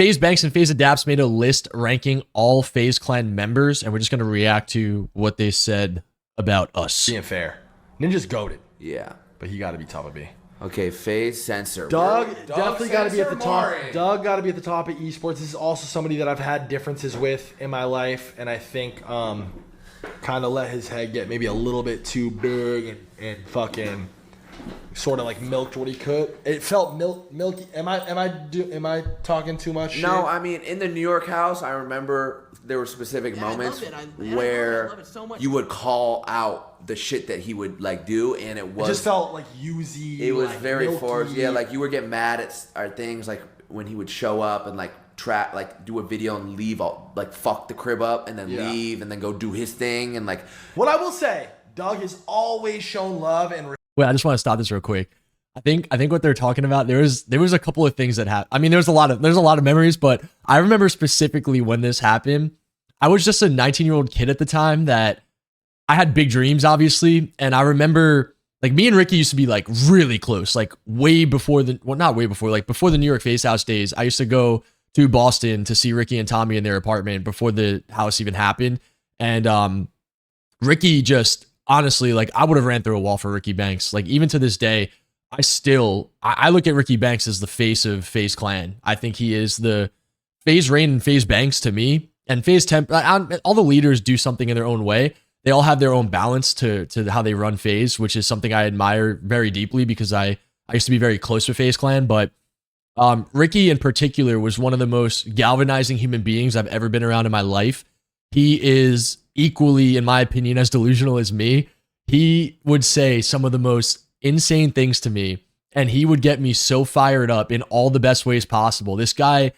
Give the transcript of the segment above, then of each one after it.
FaZe Banks and FaZe Adapts made a list ranking all FaZe Clan members, and we're just going to react to what they said about us. Being fair. Ninja's goated, Yeah. but he got to be top of B. Okay, FaZe Censor. Doug definitely got to be at the Censor top. Martin. Doug got to be at the top of esports. This is also somebody that I've had differences with in my life, and I think kind of let his head get maybe a little bit too big and fucking sort of like milked what he could. It felt milky. Am I talking too much shit? No, I mean, in the New York house, I remember there were specific moments where you would call out the shit that he would like do, and it just felt like usy. It was like, very milky. forced. Yeah, like you would get mad at things like when he would show up and like do a video and leave, like fuck the crib up and then leave and then go do his thing and like. What I will say, Doug has always shown love and. Wait, I just want to stop this real quick. I think what they're talking about, there was a couple of things that happened. I mean, there's a lot of memories, but I remember specifically when this happened. I was just a 19-year-old kid at the time that I had big dreams, obviously, and I remember like me and Ricky used to be like really close, like way before not way before, like before the New York FaZe House days. I used to go to Boston to see Ricky and Tommy in their apartment before the house even happened, and Ricky just honestly, like I would have ran through a wall for Ricky Banks. Like even to this day, I look at Ricky Banks as the face of FaZe Clan. I think he is the FaZe Rain and FaZe Banks to me. And FaZe Temp, all the leaders do something in their own way. They all have their own balance to how they run FaZe, which is something I admire very deeply because I used to be very close with FaZe Clan. But Ricky in particular was one of the most galvanizing human beings I've ever been around in my life. He is equally, in my opinion, as delusional as me. He would say some of the most insane things to me, and he would get me so fired up in all the best ways possible. This guy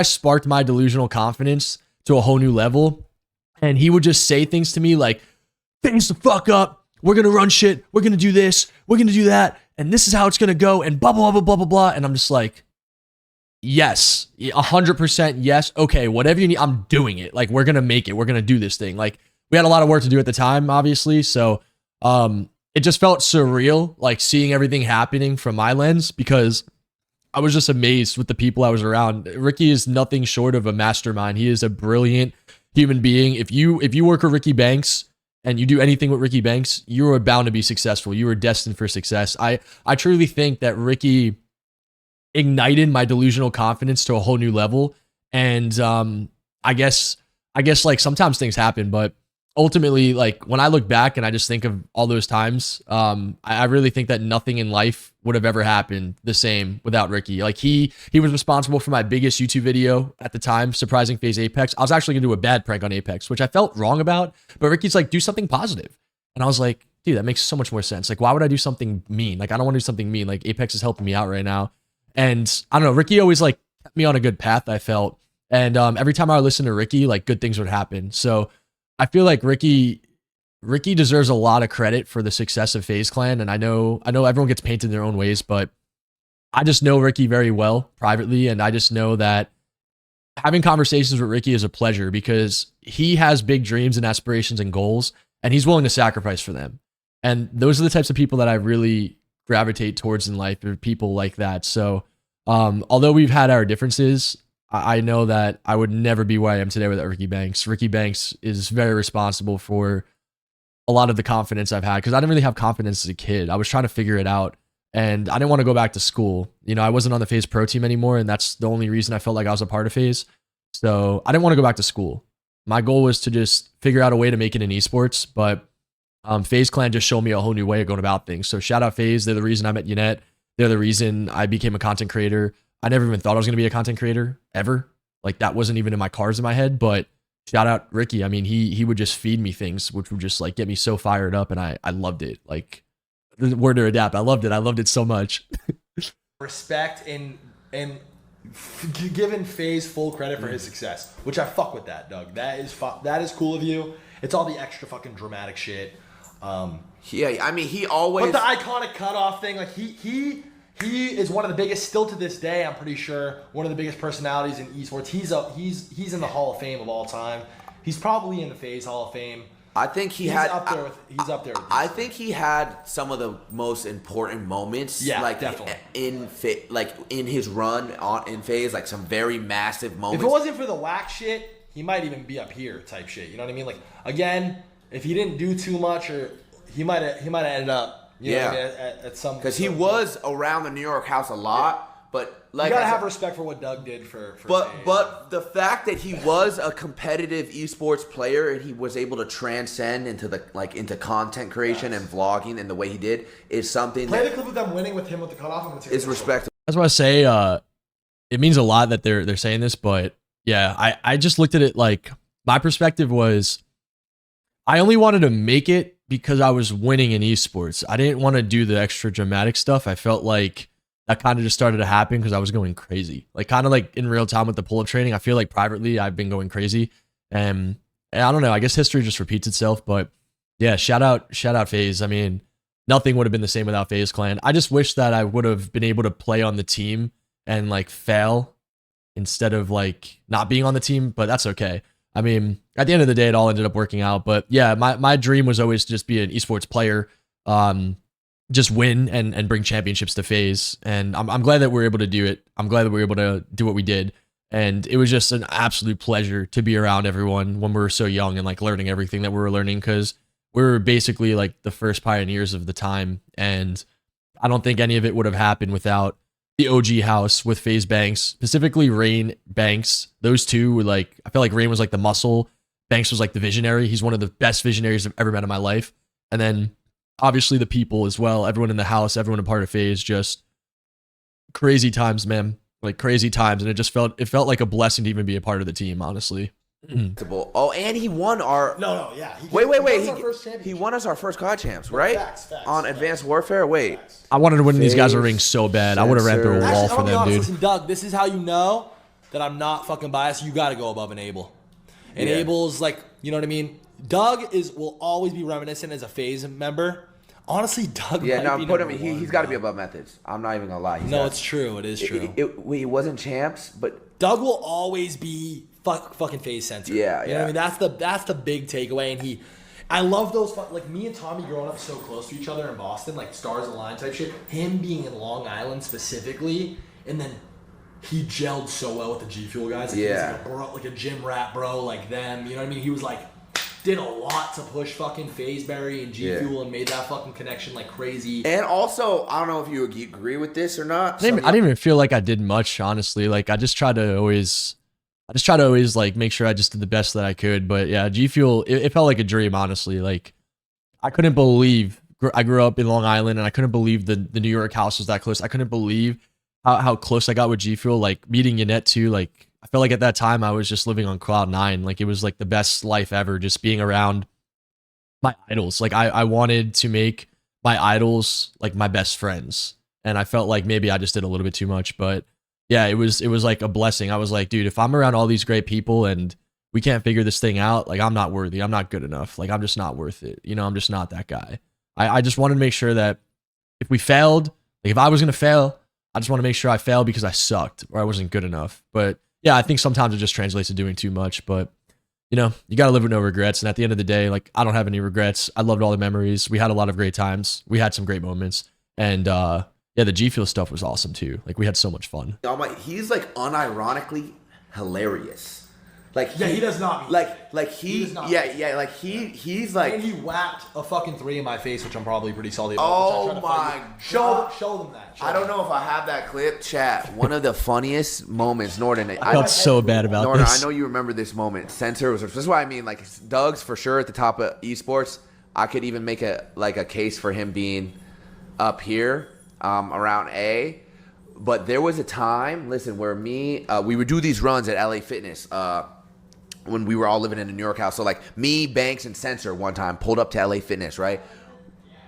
sparked my delusional confidence to a whole new level, and he would just say things to me like, "Things the fuck up. We're gonna run shit. We're gonna do this. We're gonna do that, and this is how it's gonna go." And blah blah blah blah blah blah. And I'm just like, yes, 100% yes. Okay, whatever you need, I'm doing it. Like we're gonna make it. We're gonna do this thing. Like we had a lot of work to do at the time, obviously. So it just felt surreal, like seeing everything happening from my lens because I was just amazed with the people I was around. Ricky is nothing short of a mastermind. He is a brilliant human being. If you work with Ricky Banks and you do anything with Ricky Banks, you are bound to be successful. You are destined for success. I truly think that Ricky ignited my delusional confidence to a whole new level. And I guess like sometimes things happen, but ultimately, like when I look back and I just think of all those times, I really think that nothing in life would have ever happened the same without Ricky. Like he was responsible for my biggest YouTube video at the time, surprising FaZe Apex. I was actually gonna do a bad prank on Apex, which I felt wrong about, but Ricky's like, do something positive. And I was like, dude, that makes so much more sense. Like, why would I do something mean? Like, I don't want to do something mean. Like Apex is helping me out right now. And I don't know, Ricky always like kept me on a good path, I felt. And every time I would listen to Ricky, like good things would happen. So I feel like Ricky deserves a lot of credit for the success of FaZe Clan, and I know everyone gets painted in their own ways, but I just know Ricky very well privately, and I just know that having conversations with Ricky is a pleasure because he has big dreams and aspirations and goals, and he's willing to sacrifice for them. And those are the types of people that I really gravitate towards in life, are people like that. So although we've had our differences, I know that I would never be where I am today without Ricky Banks. Ricky Banks is very responsible for a lot of the confidence I've had because I didn't really have confidence as a kid. I was trying to figure it out and I didn't want to go back to school. You know, I wasn't on the FaZe Pro team anymore, and that's the only reason I felt like I was a part of FaZe. So I didn't want to go back to school. My goal was to just figure out a way to make it in esports, but FaZe Clan just showed me a whole new way of going about things. So shout out FaZe. They're the reason I met Yannette. They're the reason I became a content creator. I never even thought I was going to be a content creator ever. Like that wasn't even in my cards in my head, but shout out Ricky. I mean, he would just feed me things, which would just like get me so fired up. And I loved it. Like the word to adapt. I loved it. I loved it so much. Respect and giving FaZe full credit for his success, which I fuck with that, Doug. That is cool of you. It's all the extra fucking dramatic shit. Yeah, I mean, he always. But the iconic cutoff thing, like he is one of the biggest, still to this day, I'm pretty sure, one of the biggest personalities in esports. He's in the Hall of Fame of all time. He's probably in the FaZe Hall of Fame. I think he's up there with I think he had some of the most important moments. Yeah, like definitely. In his run in FaZe, like some very massive moments. If it wasn't for the whack shit, he might even be up here type shit. You know what I mean? Like again, if he didn't do too much, or he might have ended up. You know what I mean, at some. Because he was around the New York house a lot. But like you gotta have respect for what Doug did for but the fact that he was a competitive esports player and he was able to transcend into content creation and vlogging and the way he did is something. Play the clip of them winning with him with the cutoff. I'm gonna take is respectable. That's why I say it means a lot that they're saying this, but yeah, I just looked at it like my perspective was I only wanted to make it because I was winning in esports. I didn't want to do the extra dramatic stuff. I felt like that kind of just started to happen because I was going crazy. Like kind of like in real time with the pull-up training, I feel like privately I've been going crazy. And I don't know, I guess history just repeats itself. But yeah, shout out FaZe. I mean, nothing would have been the same without FaZe Clan. I just wish that I would have been able to play on the team and like fail instead of like not being on the team, but that's okay. I mean, at the end of the day, it all ended up working out. But yeah, my dream was always to just be an esports player. Just win and bring championships to FaZe. And I'm glad that we're able to do it. I'm glad that we were able to do what we did. And it was just an absolute pleasure to be around everyone when we were so young and like learning everything that we were learning, because we were basically like the first pioneers of the time. And I don't think any of it would have happened without the OG house with FaZe Banks, specifically Rain Banks. Those two were like, I felt like Rain was like the muscle. Banks was like the visionary. He's one of the best visionaries I've ever met in my life. And then obviously the people as well, everyone in the house, everyone a part of FaZe, just crazy times, man. Like crazy times. And it felt like a blessing to even be a part of the team, honestly. Oh, and he won our... No, yeah. He won us our first COD champs, right? Facts, on Advanced Warfare? Wait. I wanted to win these guys a ring so bad. I would have ran through a wall for them, dude. Listen, Doug, this is how you know that I'm not fucking biased. You got to go above Enable. Enable's like, you know what I mean? Doug will always be reminiscent as a FaZe member. Honestly, Doug. Yeah, no, put him. He's got to be above Methods. I'm not even gonna lie. It's true. It is true. He wasn't champs, but Doug will always be fucking FaZe Censor. Yeah, you know what I mean, that's the big takeaway. And I love those like me and Tommy growing up so close to each other in Boston, like stars aligned type shit. Him being in Long Island specifically, and then he gelled so well with the G Fuel guys. Like, he was like a gym rat bro, like them. You know what I mean? He was like. Did a lot to push fucking FaZeberry and G Fuel and made that fucking connection like crazy. And also, I don't know if you agree with this or not. I didn't even feel like I did much, honestly. Like I just try to always like make sure I just did the best that I could. But yeah, G Fuel, it felt like a dream, honestly. Like I couldn't believe I grew up in Long Island and I couldn't believe the New York house was that close. I couldn't believe how close I got with G Fuel. Like meeting Yannette too, like. I felt like at that time I was just living on cloud nine. Like it was like the best life ever, just being around my idols. Like I wanted to make my idols like my best friends. And I felt like maybe I just did a little bit too much, but yeah, it was like a blessing. I was like, dude, if I'm around all these great people and we can't figure this thing out, like I'm not worthy. I'm not good enough. Like I'm just not worth it. You know, I'm just not that guy. I just wanted to make sure that if we failed, like if I was going to fail, I just want to make sure I failed because I sucked or I wasn't good enough. But yeah, I think sometimes it just translates to doing too much, but you know, you got to live with no regrets. And at the end of the day, like I don't have any regrets. I loved all the memories. We had a lot of great times. We had some great moments. And yeah, the G Fuel stuff was awesome too. Like we had so much fun. He's like unironically hilarious. Like he does not. He's like. And he whacked a fucking 3 in my face, which I'm probably pretty salty about. Oh my god! Show them that. I don't know if I have that clip. Chat. One of the funniest moments, Norton. I felt so bad about Norton, this. I know you remember this moment. Censor was. This is what I mean. Like Doug's for sure at the top of esports. I could even make a case for him being up here around A. But there was a time, listen, where we would do these runs at LA Fitness. When we were all living in a New York house. So like me, Banks, and Censor one time pulled up to LA Fitness, right?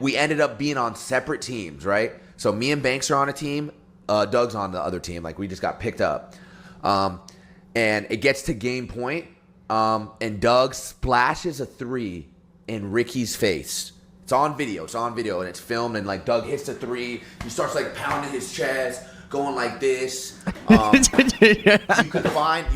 We ended up being on separate teams, right? So me and Banks are on a team, Doug's on the other team. Like we just got picked up. And it gets to game point, and Doug splashes a 3 in Ricky's face. It's on video, and it's filmed, and like Doug hits the 3, he starts like pounding his chest, going like this. You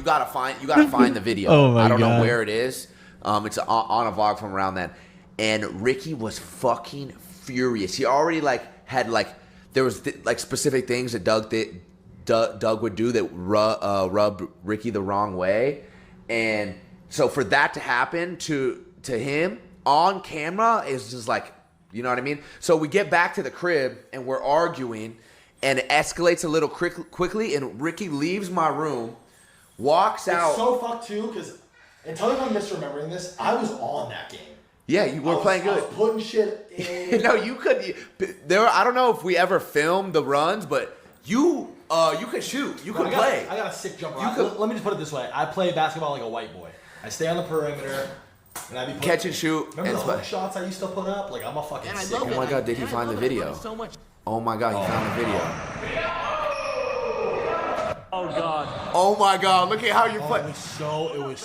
gotta find the video. Oh my I don't know God. where it is. It's on a vlog from around then, and Ricky was fucking furious. He already like had like there was like specific things that Doug would do that rubbed Ricky the wrong way, and so for that to happen to him on camera is just like, you know what I mean? So we get back to the crib and we're arguing, and it escalates a little quickly, and Ricky leaves my room, walks out. It's so fucked too, because, and tell me if I'm misremembering this, I was on that game. Yeah, you were playing good. I was putting shit in. No, you could. I don't know if we ever filmed the runs, but you could shoot. You could play. I got a sick jumper. Let me just put it this way. I play basketball like a white boy. I stay on the perimeter, and I be catch and shoot. Remember the hook shots I used to put up? Like, I'm a fucking sick. Oh my god, did he find the video? Oh my god, he found the video. Oh god. Oh my god, look at how you're playing.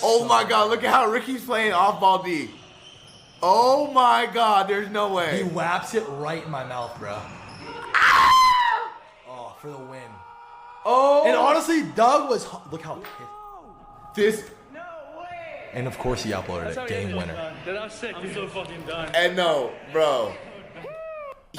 Oh my god, look at how Ricky's playing off ball D. Oh my god, there's no way. He whaps it right in my mouth, bro. Oh, for the win. Oh. And honestly, Doug was, look how pissed. This. No way. And of course he uploaded it, game winner. Dude, I'm sick. I'm so fucking done. And no, bro.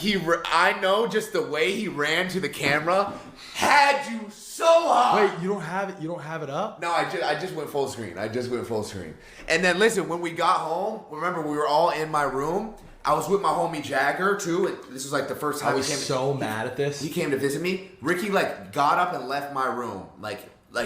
I know just the way he ran to the camera had you so high. Wait, you don't have it? You don't have it up? No, I just went full screen. And then listen, when we got home, remember we were all in my room. I was with my homie Jagger too. And this was like the first time I was so mad at this. He came to visit me. Ricky like got up and left my room. Like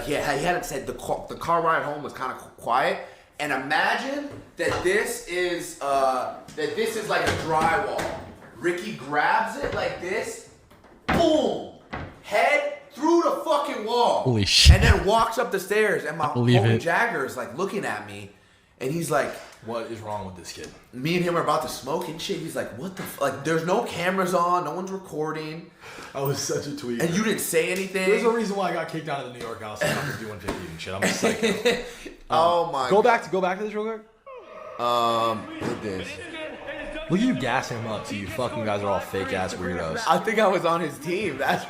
he hadn't said the car ride home was kind of quiet. And imagine that this is like a drywall. Ricky grabs it like this, boom, head through the fucking wall. Holy shit. And then walks up the stairs, and my homie it. Jagger is like looking at me, and he's like, what is wrong with this kid? me and him are about to smoke and shit. He's like, what the like, there's no cameras on, no one's recording. I was such a tweet. And you didn't say anything. There's a reason why I got kicked out of the New York house. I'm not doing 50 and shit. I'm a psycho. Oh my Go back to this real quick. Look at this. Look at you gassing him up, so you fucking guys are all fake ass weirdos. I think I was on his team. That's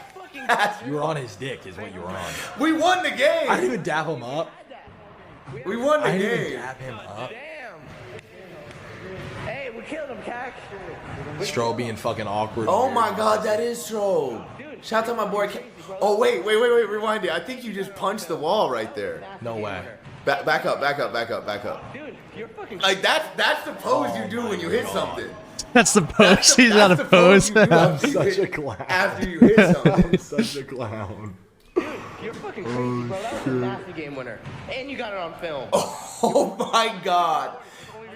You were on his dick, is what you were on. we won the game. I didn't even dap him up. We won the I didn't even game. dap him up. Damn. Hey, we killed him, Cax. Stro being fucking awkward. Oh my god, that is Strobe. Shout out to my boy. Oh wait, rewind it. I think you just punched the wall right there. No way. Back up. Dude, you're fucking. Like that's the pose you do when you hit something. That's the pose. He's got a That's the pose pose. you do after you Such hit- a clown. After you hit something. Such a clown. Dude, you're fucking crazy, bro. That was a nasty game winner. And you got it on film. Oh my god.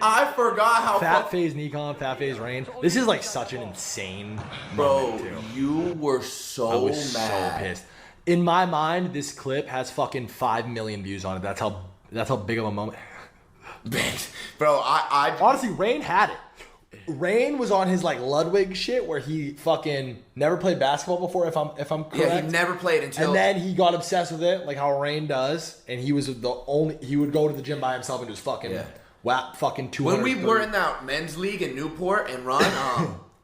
I forgot how Fat phase Nikon, fat phase Rain. This is like such an insane bro, moment too. you were so I was mad. so pissed. In my mind, this clip has fucking 5 million views on it. That's how big of a moment. Bro, I Honestly, Rain had it. Rain was on his like Ludwig shit where he fucking never played basketball before, if I'm correct. yeah, he never played until And then he got obsessed with it, like how Rain does, and he would go to the gym by himself and just fucking whap fucking 200. when we were in that men's league in Newport and run,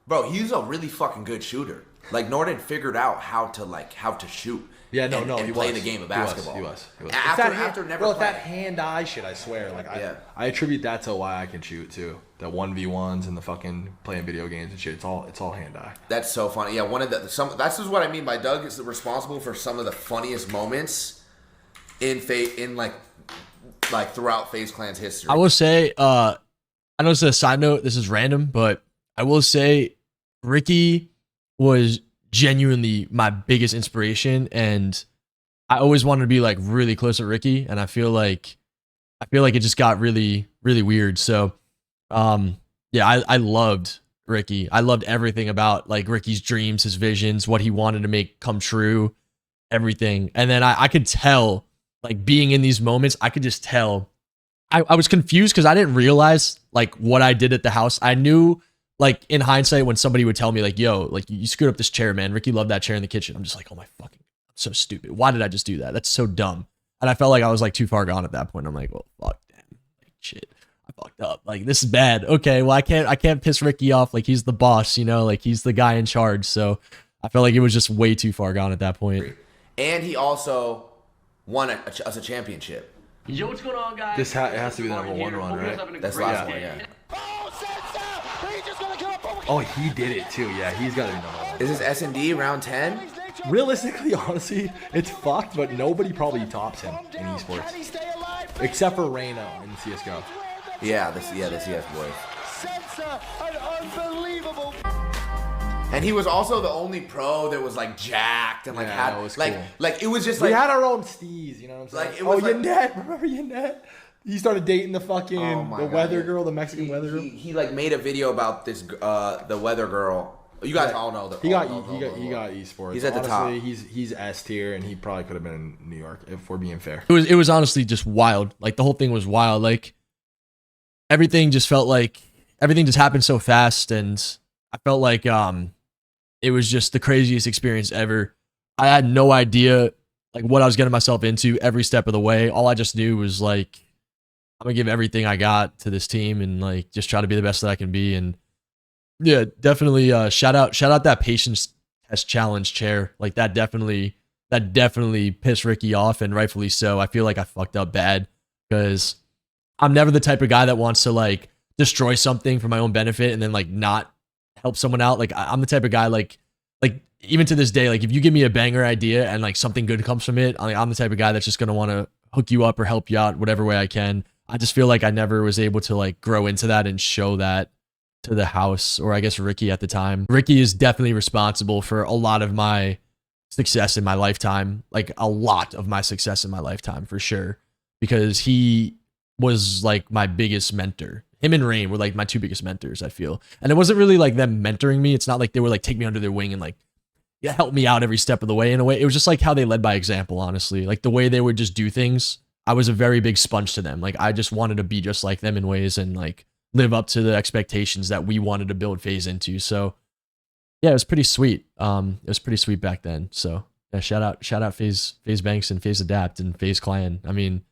bro, he's a really fucking good shooter. Like Norton figured out how to shoot. Yeah, no, and he play was. the game of He was, basketball. He was. After never bro, it's playing. that hand-eye shit, I swear. Like, Yeah. I attribute that to why I can shoot, too. The 1v1s and the fucking playing video games and shit. It's all hand-eye. That's so funny. Yeah, one of the that's just what I mean by Doug is responsible for some of the funniest moments in throughout FaZe Clan's history. I will say, I know it's a side note, this is random, but I will say Ricky was genuinely my biggest inspiration, and I always wanted to be like really close to Ricky, and I feel like it just got really, really weird. So yeah, I loved Ricky. I loved everything about like Ricky's dreams, his visions, what he wanted to make come true, everything. And then I could tell, like being in these moments, I could just tell. I was confused because I didn't realize like what I did at the house. I knew like in hindsight when somebody would tell me like, yo, like you screwed up this chair, man. Ricky loved that chair in the kitchen. I'm just like, oh my fucking, I'm so stupid. Why did I just do that? That's so dumb. And I felt like I was like too far gone at that point. I'm like, well, fuck, damn, like shit, I fucked up. Like this is bad. Okay, well I can't piss Ricky off. Like he's the boss, you know, like he's the guy in charge. So I felt like it was just way too far gone at that point. And he also won us a championship. Yo, what's going on, guys? This it has to be the number one run, right? That's the last one, yeah. Oh, he did it too. Yeah, he's got to be number one. Is this S&D round 10? Realistically, honestly, it's fucked, but nobody probably tops him in esports. Except for Reyna in CSGO. Yeah, the CS boys. Censor, an unbelievable. And he was also the only pro that was like jacked and like Yeah, had it was like cool. like it was just We like had our own steez, you know what I'm saying? Like, it was oh, like- Yannet, remember Yannet? He started dating the fucking oh my the God. weather girl, the Mexican weather girl. He like made a video about this the weather girl. You guys all know that. He got esports. He's at the Honestly, top. He's S tier, and he probably could have been in New York if we're being fair. It was honestly just wild. Like the whole thing was wild. Like everything just felt like everything just happened so fast, and I felt like it was just the craziest experience ever. I had no idea like what I was getting myself into every step of the way. All I just knew was like I'm gonna give everything I got to this team and like just try to be the best that I can be. And yeah, definitely shout out that patience test challenge chair. Like that definitely pissed Ricky off, and rightfully so. I feel like I fucked up bad because I'm never the type of guy that wants to like destroy something for my own benefit and then like not help someone out. Like I'm the type of guy like even to this day, like if you give me a banger idea and like something good comes from it, I'm the type of guy that's just gonna want to hook you up or help you out whatever way I can. I just feel like I never was able to like grow into that and show that to the house, or I guess Ricky at the time. Ricky is definitely responsible for a lot of my success in my lifetime, like a lot of my success in my lifetime for sure, because he was like my biggest mentor. Him and Rain were like my two biggest mentors, I feel. And it wasn't really like them mentoring me. It's not like they were like take me under their wing and like help me out every step of the way in a way. It was just like how they led by example, honestly. Like the way they would just do things. I was a very big sponge to them. Like I just wanted to be just like them in ways and like live up to the expectations that we wanted to build FaZe into. So yeah, it was pretty sweet. It was pretty sweet back then. So yeah, shout out FaZe Banks and FaZe Adapt and FaZe Clan. I mean,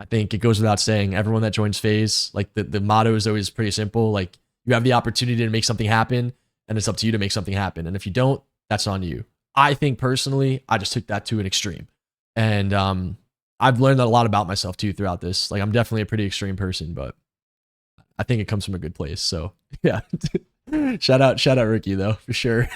I think it goes without saying, everyone that joins FaZe, like the motto is always pretty simple. Like you have the opportunity to make something happen, and it's up to you to make something happen. And if you don't, that's on you. I think personally, I just took that to an extreme. And I've learned a lot about myself too throughout this. Like I'm definitely a pretty extreme person, but I think it comes from a good place. So yeah. shout out Ricky though, for sure.